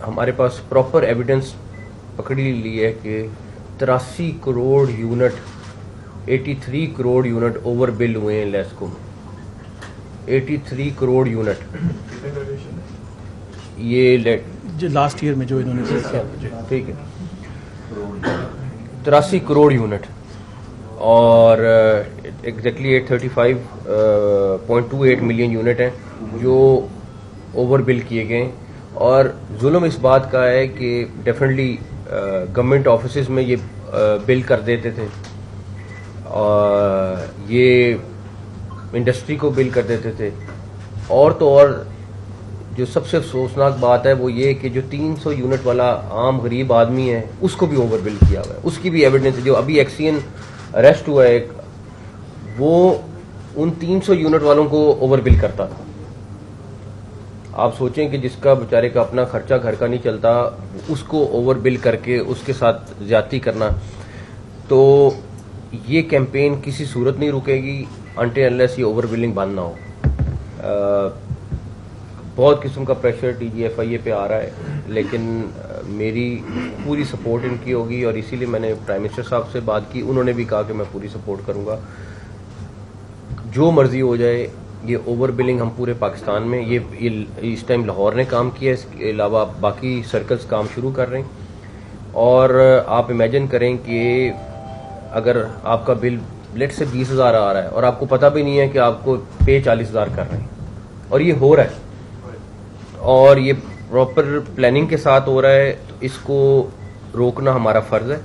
हमारे पास proper evidence पकड़ी ली है कि 83 crore unit 83 crore unit over bill हुए हैं लेस्को में। 83 करोड़ यूनिट ये जो लास्ट ईयर में जो इन्होंने ठीक है 83 करोड़ यूनिट और एग्जैक्टली 835.28 मिलियन यूनिट हैं जो ओवर बिल किए गए। और जुल्म इस बात का है कि डेफिनेटली गवर्नमेंट ऑफिसेज में ये बिल कर देते थे और ये इंडस्ट्री को बिल कर देते थे। और तो और जो सबसे अफसोसनाक बात है वो ये कि जो 300 यूनिट वाला आम गरीब आदमी है उसको भी ओवर बिल किया हुआ है। उसकी भी एविडेंस है। जो अभी एक्सीएन अरेस्ट हुआ है एक, वो उन 300 यूनिट वालों को ओवर बिल करता था। आप सोचें कि जिसका बेचारे का अपना खर्चा घर का नहीं चलता उसको ओवर बिल करके उसके साथ ज्यादती करना। तो ये कैंपेन किसी सूरत नहीं रुकेगी अनटिल अनलेस ये ओवर बिलिंग बंद ना हो। बहुत किस्म का प्रेशर TGFIA पे आ रहा है, लेकिन मेरी पूरी सपोर्ट इनकी होगी और इसीलिए मैंने प्राइम मिनिस्टर साहब से बात की। उन्होंने भी कहा कि मैं पूरी सपोर्ट करूंगा, जो मर्जी हो जाए। ये ओवर बिलिंग हम पूरे पाकिस्तान में ये इस टाइम लाहौर ने काम किया, इसके अलावा बाकी सर्कल्स काम शुरू कर रहे हैं। और आप इमेजिन करें कि अगर आपका बिल लेट से 20,000 आ रहा है और आपको पता भी नहीं है कि आपको पे 40,000 कर रहे हैं और ये हो रहा है और ये प्रॉपर प्लानिंग के साथ हो रहा है, तो इसको रोकना हमारा फर्ज है।